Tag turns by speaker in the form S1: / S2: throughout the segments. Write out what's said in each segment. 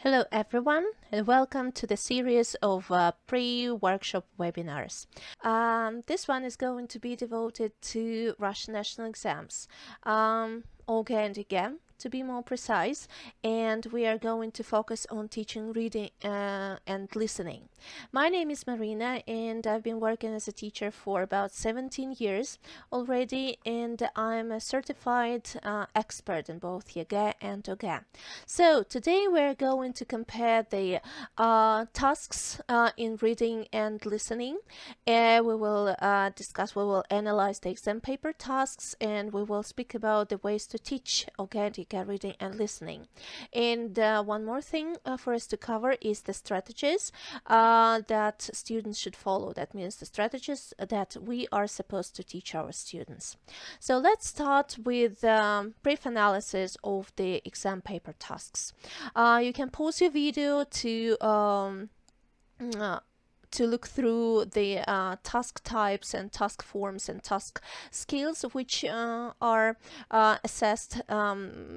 S1: Hello everyone and welcome to the series of pre-workshop webinars. This one is going to be devoted to Russian national exams, OGE and EGE to be more precise, and we are going to focus on teaching reading and listening. My name is Marina and I've been working as a teacher for about 17 years already, and I'm a certified expert in both EGE and OGE. So today we're going to compare the tasks in reading and listening. We will analyze the exam paper tasks, and we will speak about the ways to teach organic reading and listening. And one more thing for us to cover is the strategies that students should follow. That means the strategies that we are supposed to teach our students. So let's start with brief analysis of the exam paper tasks. You can pause your video to look through the task types and task forms and task skills which are assessed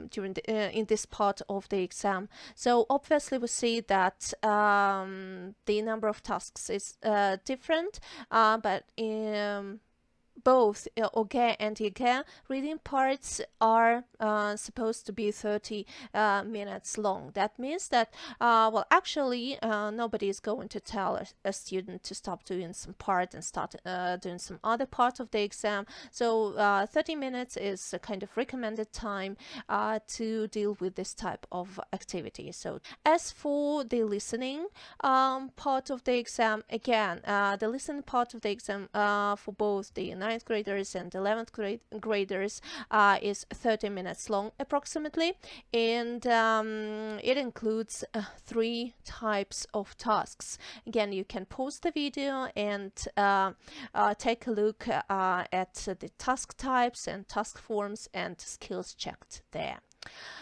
S1: during in this part of the exam. So obviously we see that the number of tasks is different, but both OGE and EGE reading parts are supposed to be 30 minutes long. That means that, actually, nobody is going to tell a student to stop doing some part and start doing some other part of the exam. So 30 minutes is a kind of recommended time to deal with this type of activity. So as for the listening part of the exam, again, the listening part of the exam for both the 9th graders and 11th graders is 30 minutes long approximately, and it includes 3 types of tasks. Again, you can pause the video and take a look at the task types and task forms and skills checked there.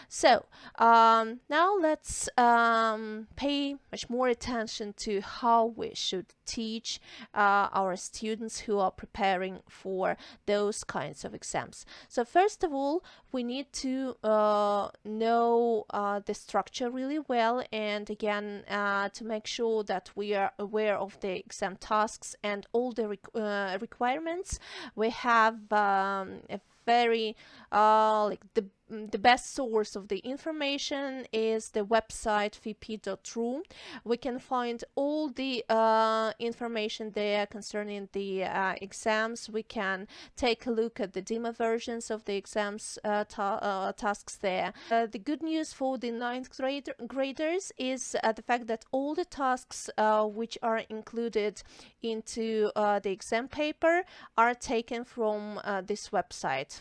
S1: So now let's pay much more attention to how we should teach our students who are preparing for those kinds of exams. So first of all, we need to know the structure really well, and again to make sure that we are aware of the exam tasks and all the requirements. We have a very the best source of the information is the website vp.ru. We can find all the information there concerning the exams. We can take a look at the demo versions of the exams tasks there. The good news for the 9th graders is the fact that all the tasks which are included into the exam paper are taken from this website.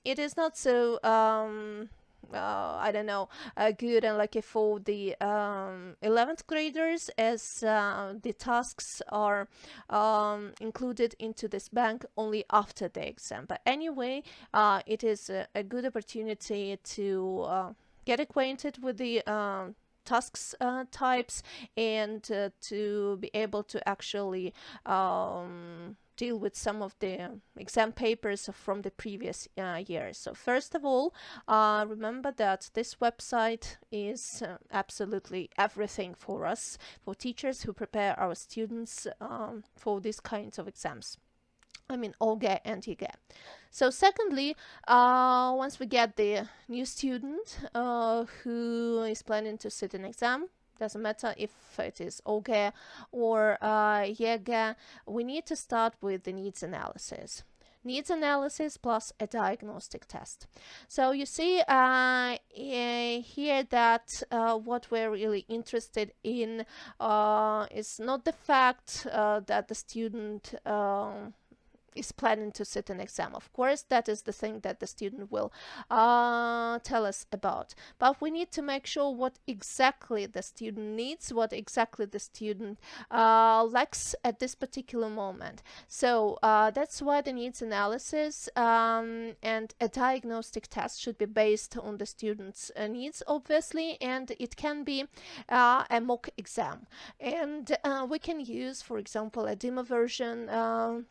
S1: It is not so I don't know, good and lucky for the 11th graders, as the tasks are included into this bank only after the exam. But anyway, it is a good opportunity to get acquainted with the tasks types and to be able to actually deal with some of the exam papers from the previous years. So first of all, remember that this website is absolutely everything for us, for teachers who prepare our students for these kinds of exams. I mean, OGE and EGE. So secondly, once we get the new student who is planning to sit an exam, doesn't matter if it is OGE or EGE, we need to start with the needs analysis. Needs analysis plus a diagnostic test. So you see here that what we're really interested in is not the fact that the student is planning to sit an exam. Of course, that is the thing that the student will tell us about. But we need to make sure what exactly the student needs, what exactly the student lacks at this particular moment. So that's why the needs analysis and a diagnostic test should be based on the student's needs, obviously, and it can be a mock exam. And we can use, for example, a demo version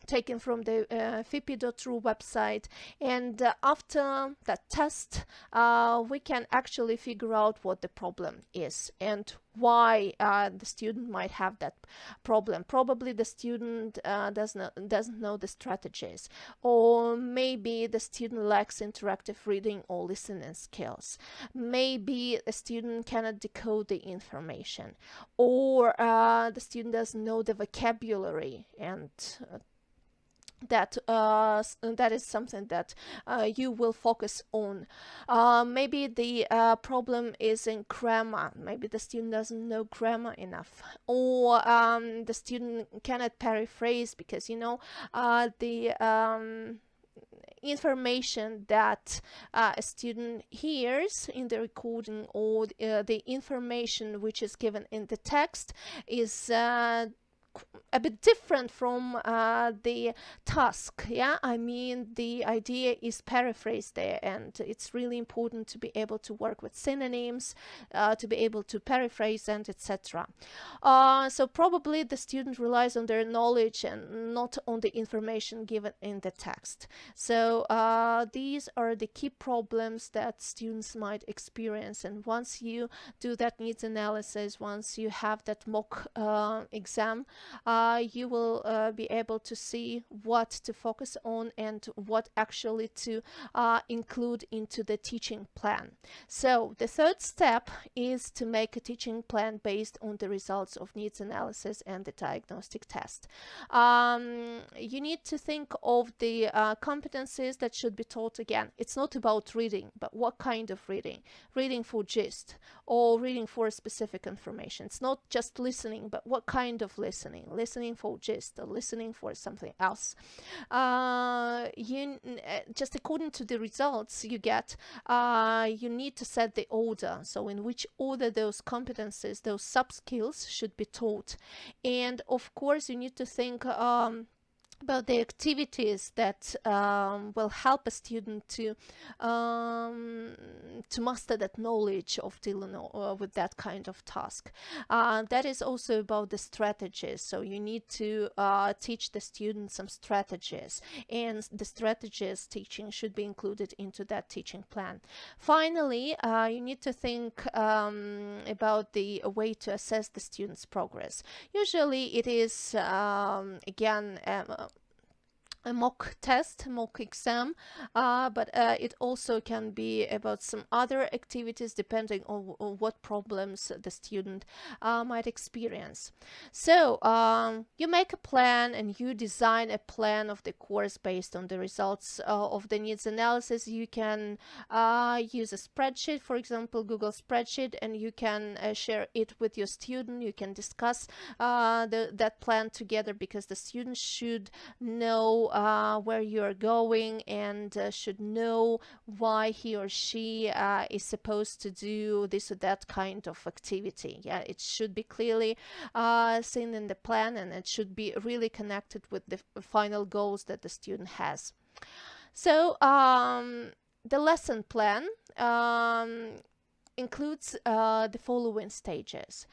S1: taken from the the fipi.ru website, and after that test we can actually figure out what the problem is and why the student might have that problem. Probably the student doesn't know the strategies, or maybe the student lacks interactive reading or listening skills. Maybe a student cannot decode the information, or the student doesn't know the vocabulary, and that is something that you will focus on. Maybe the problem is in grammar. Maybe the student doesn't know grammar enough, or the student cannot paraphrase, because the information that a student hears in the recording, or the information which is given in the text, is a bit different from the task. I mean, the idea is paraphrased there, and it's really important to be able to work with synonyms, to be able to paraphrase, and etc. So probably the student relies on their knowledge and not on the information given in the text. So these are the key problems that students might experience, and once you do that needs analysis, once you have that mock exam, you will be able to see what to focus on and what actually to include into the teaching plan. So the third step is to make a teaching plan based on the results of needs analysis and the diagnostic test. You need to think of the competencies that should be taught. Again, it's not about reading, but what kind of reading? Reading for gist, or reading for specific information. It's not just listening, but what kind of listening? Listening for gist, or listening for something else. Just according to the results you get, you need to set the order. So in which order those competencies, those sub-skills should be taught. And of course you need to think about the activities that will help a student to master that knowledge of dealing with that kind of task. That is also about the strategies. So you need to teach the student some strategies, and the strategies teaching should be included into that teaching plan. Finally, you need to think about the way to assess the student's progress. Usually it is again a mock test, mock exam, but it also can be about some other activities depending on what problems the student might experience. So you make a plan and you design a plan of the course based on the results of the needs analysis. You can use a spreadsheet, for example Google spreadsheet, and you can share it with your student. You can discuss that plan together, because the student should know where you're going, and should know why he or she is supposed to do this or that kind of activity. It should be clearly seen in the plan, and it should be really connected with the final goals that the student has. So the lesson plan includes the following stages.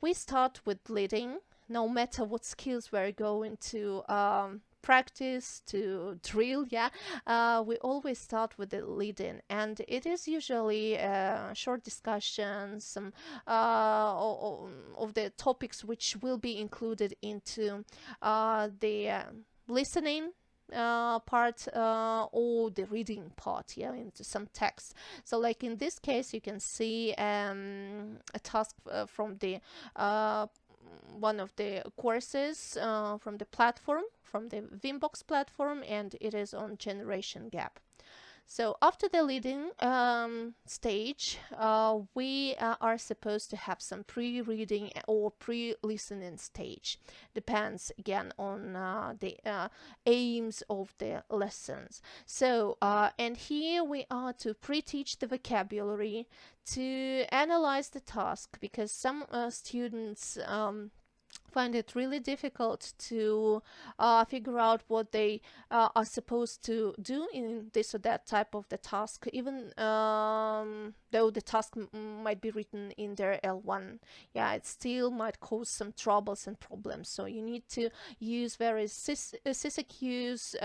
S1: We start with leading. No matter what skills we're going to practice, to drill, we always start with the lead-in, and it is usually short discussions, some of the topics which will be included into the listening part or the reading part, into some text. So like in this case you can see a task from the one of the courses from the platform, from the Vimbox platform, and it is on generation gap. So after the leading stage, we are supposed to have some pre-reading or pre-listening stage. Depends again on the aims of the lessons. So and here we are to pre-teach the vocabulary, to analyze the task, because some students find it really difficult to figure out what they are supposed to do in this or that type of the task, even though the task might be written in their L1. Yeah, it still might cause some troubles and problems. So you need to use various CISAQs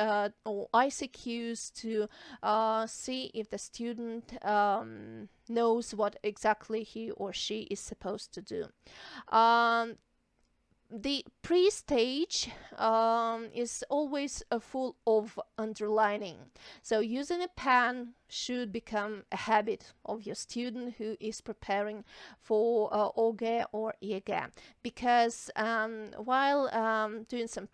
S1: or ICQs to see if the student knows what exactly he or she is supposed to do. The pre-stage is always full of underlining. So using a pen should become a habit of your student who is preparing for OGE or EGE, because while doing some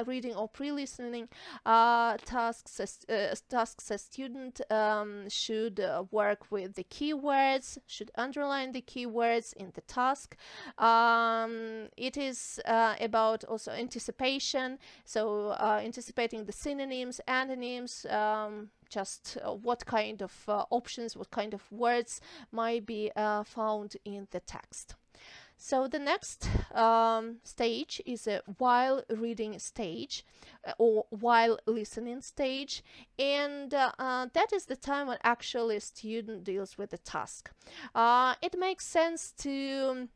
S1: reading or pre-listening tasks, a student should work with the keywords, should underline the keywords in the task. It is about also anticipation, so anticipating the synonyms, antonyms, just what kind of options, what kind of words might be found in the text. So the next stage is a while reading stage or while listening stage, and that is the time when actually a student deals with the task. It makes sense to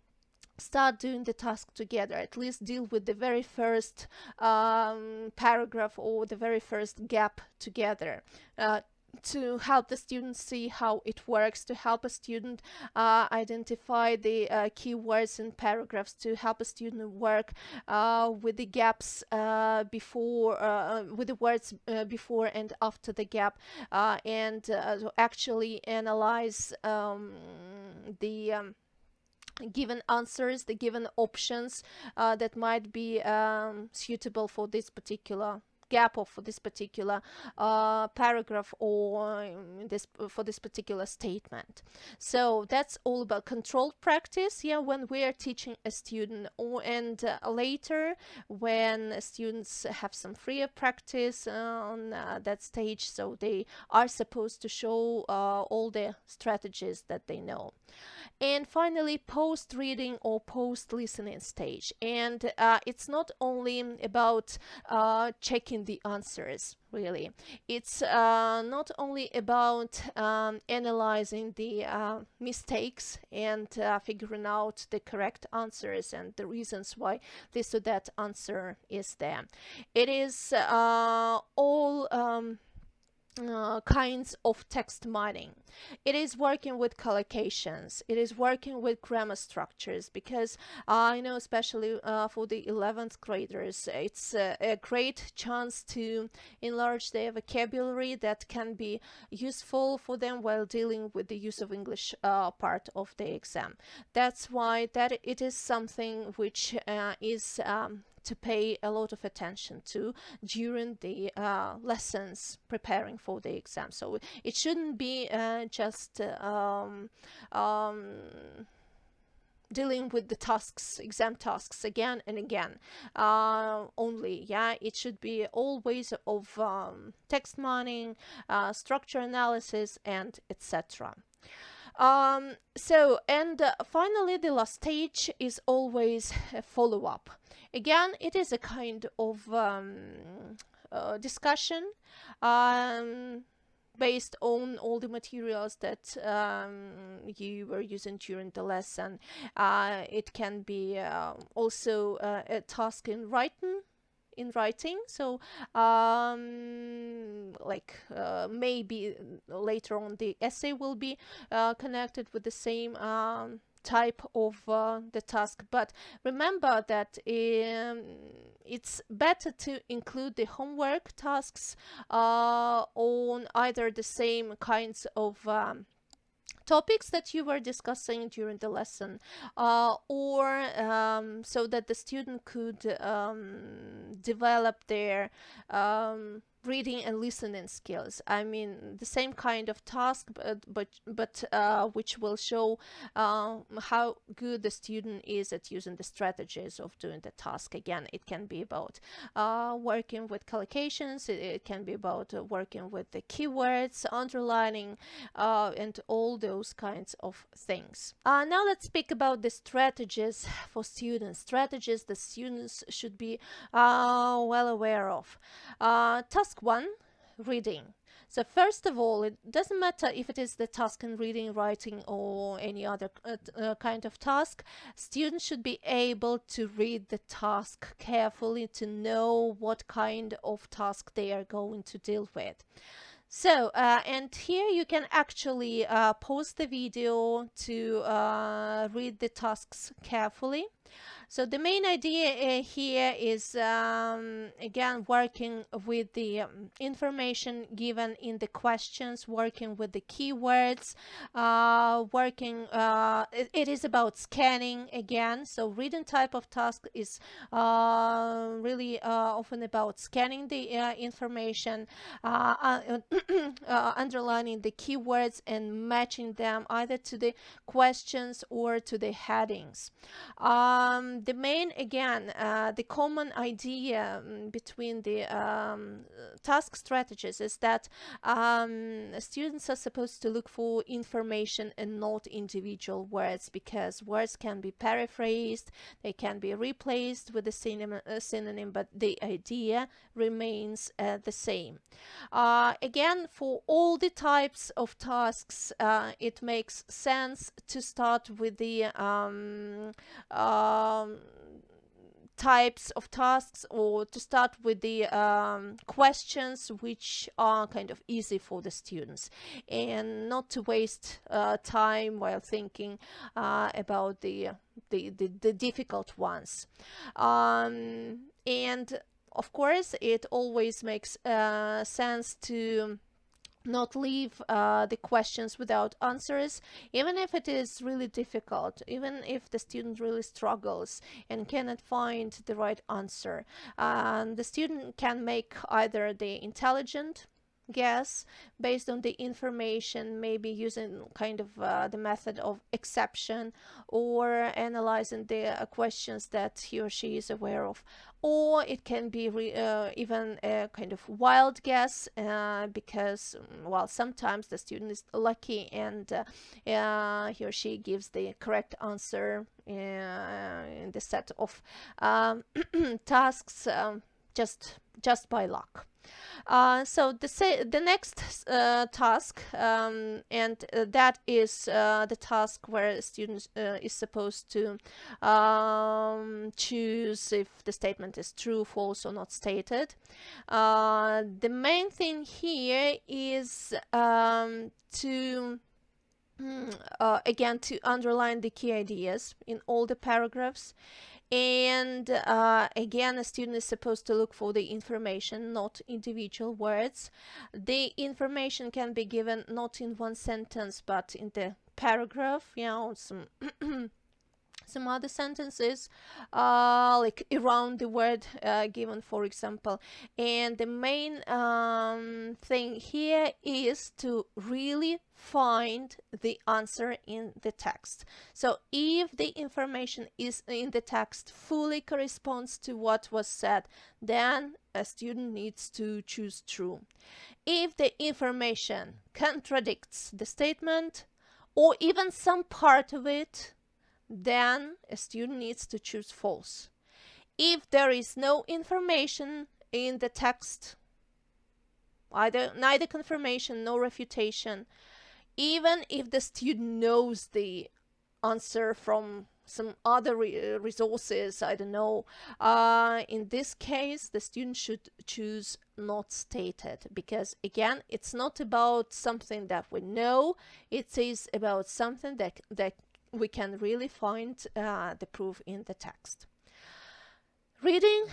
S1: start doing the task together, at least deal with the very first paragraph or the very first gap together, to help the student see how it works, to help a student identify the keywords in paragraphs, to help a student work with the gaps before, with the words before and after the gap, and to actually analyze the given answers, the given options that might be suitable for this particular gap or for this particular paragraph or for this particular statement. So that's all about controlled practice, yeah, when we are teaching a student, and later when students have some freer practice on that stage, so they are supposed to show all the strategies that they know. And finally, post-reading or post-listening stage. And it's not only about checking the answers, really. It's not only about analyzing the mistakes and figuring out the correct answers and the reasons why this or that answer is there. It is all kinds of text mining. It is working with collocations. It is working with grammar structures, because I know especially for the 11th graders, it's a great chance to enlarge their vocabulary that can be useful for them while dealing with the use of English part of the exam. That's why that it is something which is to pay a lot of attention to during the lessons preparing for the exam. So it shouldn't be just dealing with the tasks, exam tasks again and again only. Yeah, it should be all ways of text mining, structure analysis, and etc. Finally, the last stage is always a follow-up. Again, it is a kind of discussion based on all the materials that you were using during the lesson. It can be also a task in writing, so maybe later on the essay will be connected with the same type of the task, but remember that it's better to include the homework tasks on either the same kinds of topics that you were discussing during the lesson, or so that the student could develop their reading and listening skills. I mean, the same kind of task, but which will show how good the student is at using the strategies of doing the task. Again, it can be about working with collocations. It can be about working with the keywords, underlining, and all those kinds of things. Now let's speak about the strategies for students. Strategies the students should be well aware of. Task 1, reading. So first of all, it doesn't matter if it is the task in reading, writing, or any other kind of task. Students should be able to read the task carefully to know what kind of task they are going to deal with. So, and here you can actually pause the video to read the tasks carefully. So the main idea here is, again, working with the information given in the questions, working with the keywords, it is about scanning again. So reading type of task is really often about scanning the information, underlining the keywords and matching them either to the questions or to the headings. The main, again, the common idea between the task strategies is that students are supposed to look for information and not individual words, because words can be paraphrased, they can be replaced with a synonym, but the idea remains the same. Again, for all the types of tasks, it makes sense to start with the types of tasks, or to start with the questions which are kind of easy for the students, and not to waste time while thinking about the difficult ones. And of course, it always makes sense to not leave the questions without answers, even if it is really difficult, even if the student really struggles and cannot find the right answer. The student can make either the intelligent guess based on the information, maybe using kind of the method of exception, or analyzing the questions that he or she is aware of, or it can be even a kind of wild guess, because well, sometimes the student is lucky and he or she gives the correct answer in the set of tasks, just by luck. So the next task, and that is the task where students is supposed to choose if the statement is true, false, or not stated. The main thing here is to again, to underline the key ideas in all the paragraphs. And again, a student is supposed to look for the information, not individual words. The information can be given not in one sentence, but in the paragraph, some other sentences, like around the word given, for example. And the main thing here is to really find the answer in the text. So if the information is in the text fully corresponds to what was said, then a student needs to choose true. If the information contradicts the statement, or even some part of it, then a student needs to choose false. If there is no information in the text, neither confirmation nor refutation, even if the student knows the answer from some other resources, I don't know, in this case the student should choose not stated, because again, it's not about something that we know, it is about something that we can really find the proof in the text. Reading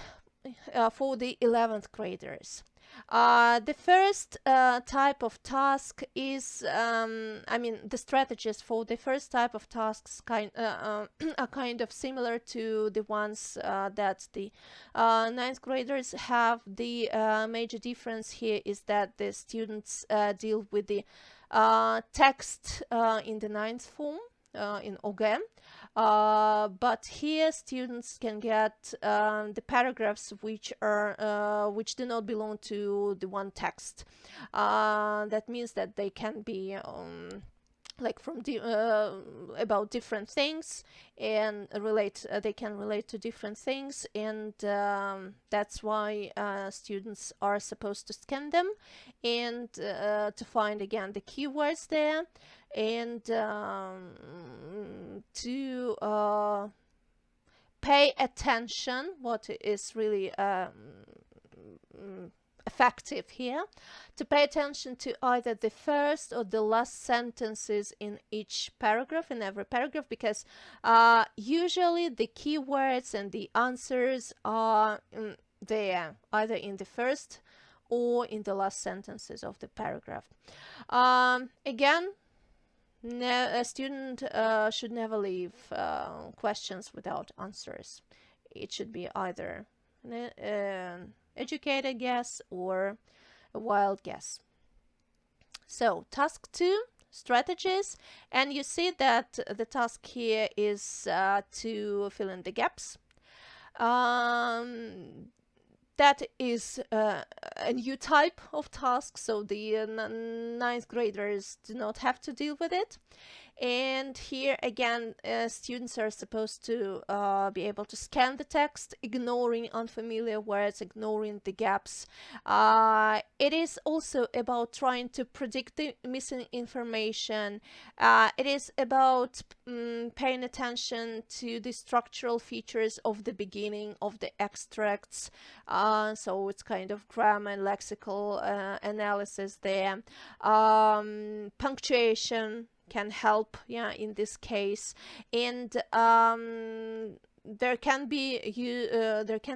S1: for the 11th graders. The first type of task is, the strategies for the first type of tasks are kind of similar to the ones that the ninth graders have. The major difference here is that the students deal with the text in the ninth form, in OGE. But here students can get the paragraphs which do not belong to the one text. That means that they can be like from about different things, and they can relate to different things, and that's why students are supposed to scan them and to find again the keywords there, and to pay attention, what is really effective here, to pay attention to either the first or the last sentences in each paragraph, in every paragraph, because usually the keywords and the answers are there, either in the first or in the last sentences of the paragraph. Again, a student should never leave questions without answers. It should be either an educated guess or a wild guess. So, task 2, strategies, and you see that the task here is to fill in the gaps. That is a new type of task, so the ninth graders do not have to deal with it. And here again, students are supposed to be able to scan the text, ignoring unfamiliar words, ignoring the gaps. It is also about trying to predict the missing information. It is about paying attention to the structural features of the beginning of the extracts. So it's kind of grammar and lexical analysis there. Punctuation can help, in this case, and there can be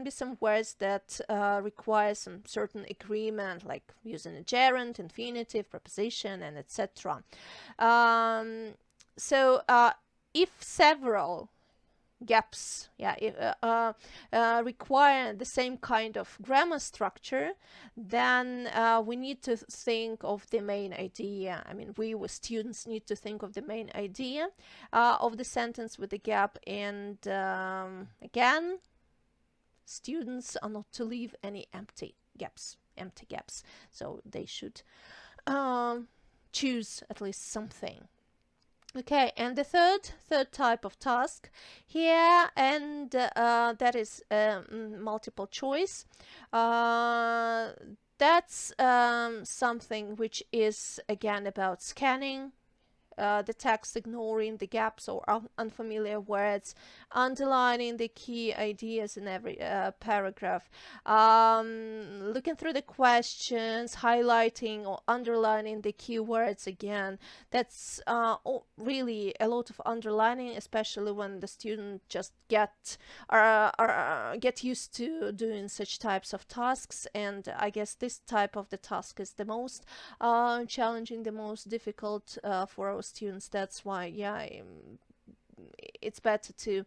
S1: some words that require some certain agreement, like using a gerund, infinitive, preposition, and etc. So if several gaps require the same kind of grammar structure, then we need to think of the main idea. We students need to think of the main idea of the sentence with the gap, and again, students are not to leave any empty gaps, so they should choose at least something. Okay, and the third type of task here, and that is multiple choice. That's something which is again about scanning the text, ignoring the gaps or unfamiliar words, underlining the key ideas in every paragraph, looking through the questions, highlighting or underlining the keywords again. That's really a lot of underlining, especially when the student just get used to doing such types of tasks. And I guess this type of the task is the most challenging, the most difficult for our students. That's why it's better to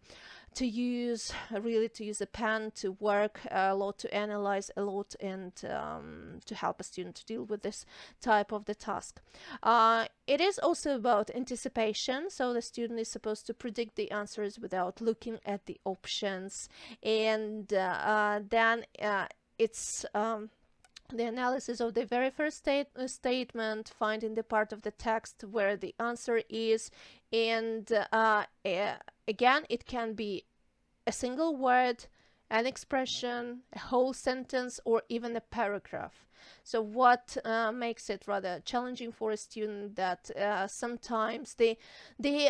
S1: use a pen, to work a lot, to analyze a lot, and to help a student to deal with this type of the task. It is also about anticipation, so the student is supposed to predict the answers without looking at the options, and then it's the analysis of the very first statement, finding the part of the text where the answer is, and again, it can be a single word, an expression, a whole sentence, or even a paragraph. So what makes it rather challenging for a student, that sometimes the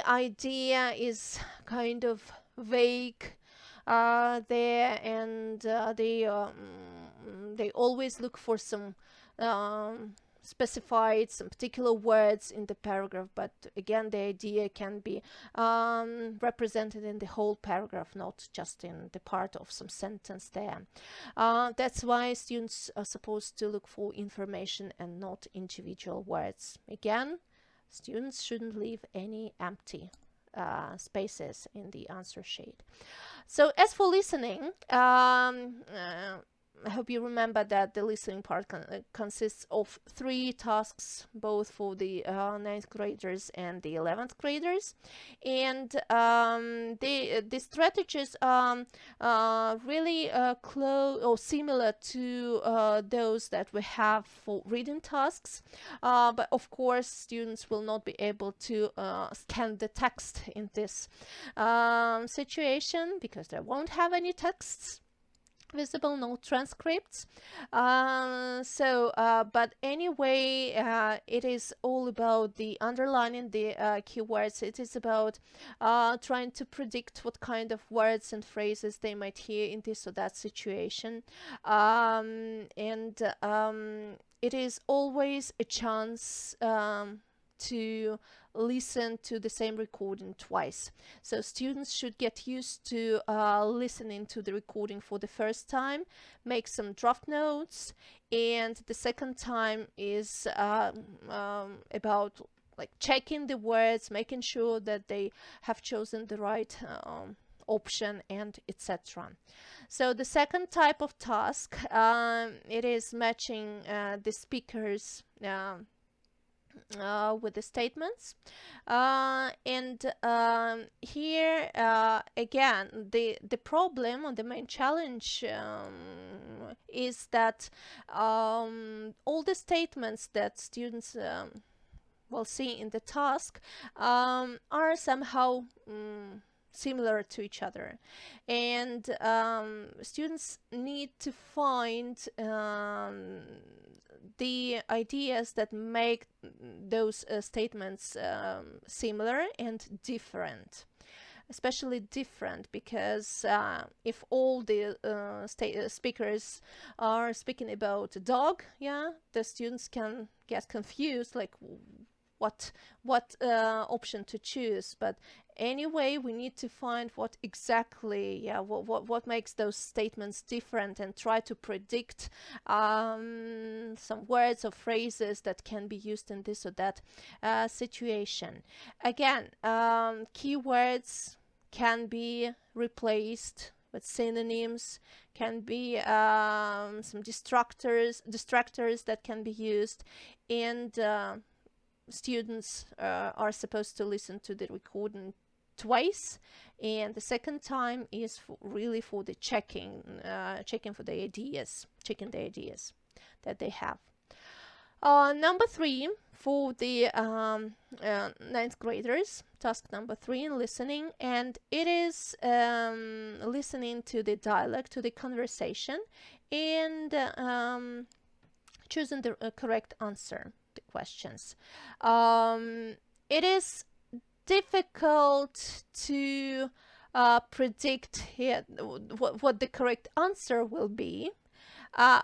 S1: idea is kind of vague there, and they always look for some specified some particular words in the paragraph, but again, the idea can be represented in the whole paragraph, not just in the part of some sentence there. That's why students are supposed to look for information and not individual words. Again, students shouldn't leave any empty spaces in the answer sheet. So as for listening, I hope you remember that the listening part consists of 3 tasks, both for the 9th graders and the 11th graders. And the strategies are really close or similar to those that we have for reading tasks. But of course, students will not be able to scan the text in this situation because they won't have any texts visible, no transcripts. But anyway, it is all about the underlining the keywords. It is about trying to predict what kind of words and phrases they might hear in this or that situation. It is always a chance to listen to the same recording twice. So students should get used to listening to the recording for the first time, make some draft notes, and the second time is about like checking the words, making sure that they have chosen the right option, and etc. So the second type of task, it is matching the speakers with the statements, here again the problem or the main challenge is that all the statements that students will see in the task are somehow similar to each other, and students need to find the ideas that make those statements similar and different, especially different because if all the speakers are speaking about a dog, yeah, the students can get confused, like what option to choose. But anyway, we need to find what exactly, what makes those statements different, and try to predict some words or phrases that can be used in this or that situation. Again, keywords can be replaced with synonyms, can be some distractors that can be used, and students are supposed to listen to the recording twice, and the second time is really for the checking for the ideas, checking the ideas that they have. Number 3 for the 9th graders, task number 3 in listening, and it is listening to the dialogue, to the conversation, and choosing the correct answer, the questions. It is difficult to predict here what the correct answer will be,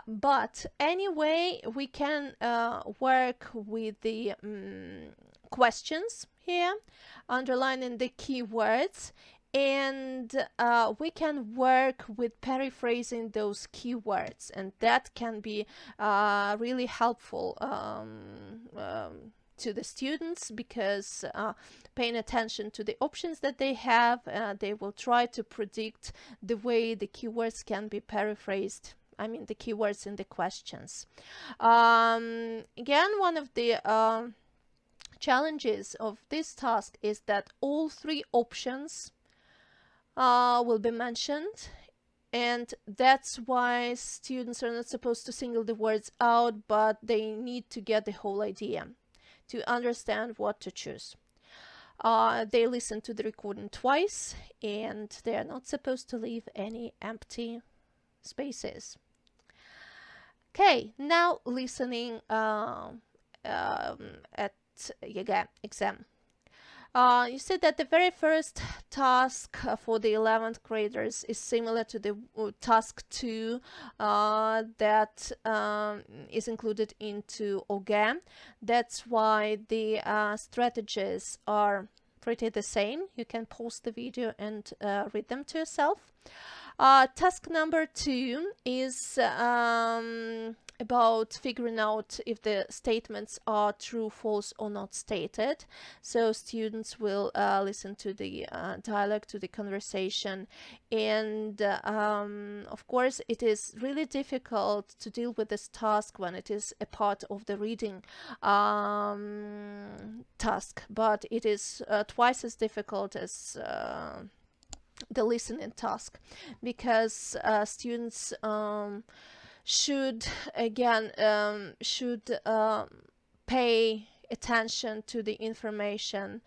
S1: but anyway, we can work with the questions here, underlining the keywords, and we can work with paraphrasing those keywords, and that can be really helpful to the students, because paying attention to the options that they have, they will try to predict the way the keywords can be paraphrased. I mean, the keywords in the questions. Again, one of the challenges of this task is that all 3 options will be mentioned, and that's why students are not supposed to single the words out, but they need to get the whole idea to understand what to choose. They listen to the recording twice, and they are not supposed to leave any empty spaces. Okay, now listening at exam. You said that the very first task for the 11th graders is similar to the task 2 that is included into OGE. That's why the strategies are pretty the same. You can pause the video and read them to yourself. Task number 2 is about figuring out if the statements are true, false, or not stated. So students will listen to the dialogue, to the conversation, and of course it is really difficult to deal with this task when it is a part of the reading task, but it is twice as difficult as the listening task, because students should pay attention to the information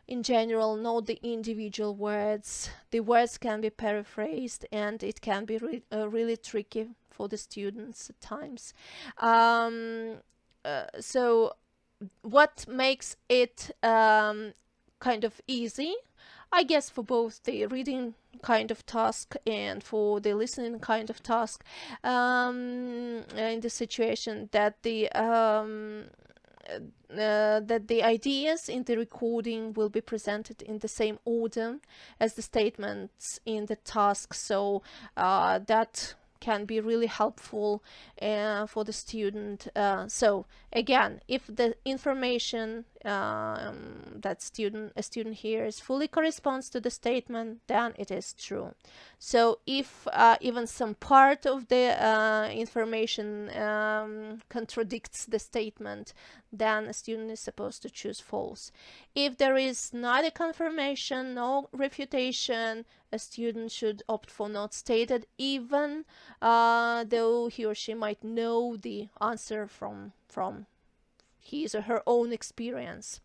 S1: in general, know the individual words. The words can be paraphrased, and it can be really tricky for the students at times. So what makes it kind of easy, I guess, for both the reading kind of task and for the listening kind of task, in the situation that the ideas in the recording will be presented in the same order as the statements in the task. So that can be really helpful for the student. So again, if the information that a student hears fully corresponds to the statement, then it is true. So if even some part of the information contradicts the statement, then a student is supposed to choose false. If there is neither confirmation nor refutation, a student should opt for not stated, even though he or she might know the answer from his or her own experience.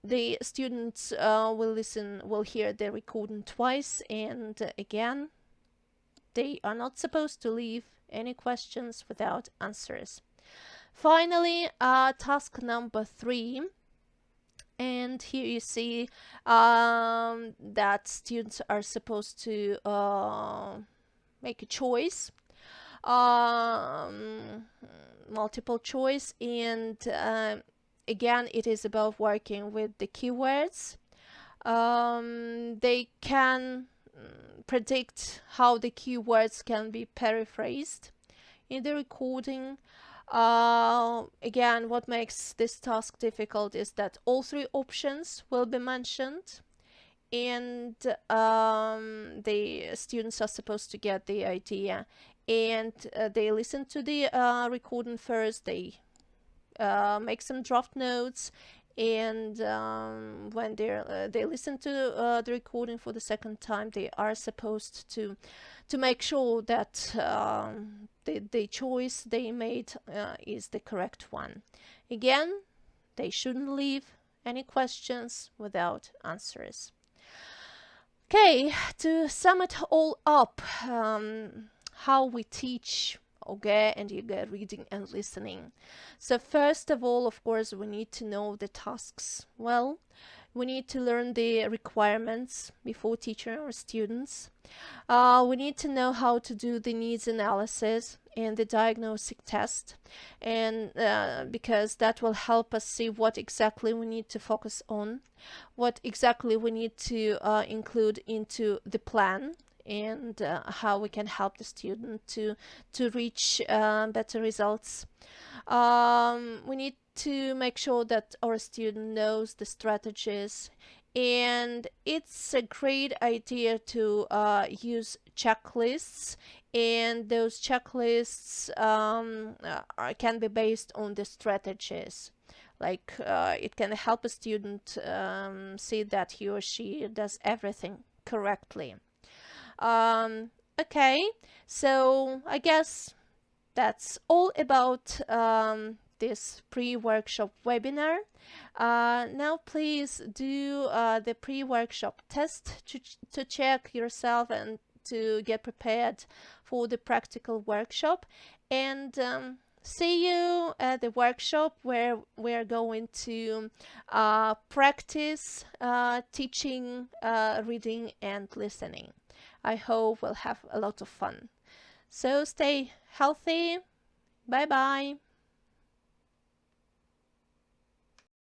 S1: The students will hear the recording twice, and again, they are not supposed to leave any questions without answers. Finally, task number 3. And here you see that students are supposed to make a choice, multiple choice, and again, it is about working with the keywords. They can predict how the keywords can be paraphrased in the recording. Again, what makes this task difficult is that all 3 options will be mentioned, and the students are supposed to get the idea, and they listen to the recording first, they make some draft notes, and when they listen to the recording for the second time, they are supposed to make sure that the choice they made is the correct one. Again, they shouldn't leave any questions without answers. Okay, to sum it all up, how we teach OGE and EGE reading and listening. So first of all, of course, we need to know the tasks well. We need to learn the requirements before teaching our students. We need to know how to do the needs analysis and the diagnostic test, and because that will help us see what exactly we need to focus on, what exactly we need to include into the plan, and how we can help the student to reach better results. We need to make sure that our student knows the strategies, and it's a great idea to use checklists, and those checklists can be based on the strategies. Like it can help a student see that he or she does everything correctly. Okay, so I guess that's all about this pre-workshop webinar. Now please do the pre-workshop test to check yourself and to get prepared for the practical workshop. And see you at the workshop where we're going to practice teaching reading and listening. I hope we'll have a lot of fun. So stay healthy. Bye bye.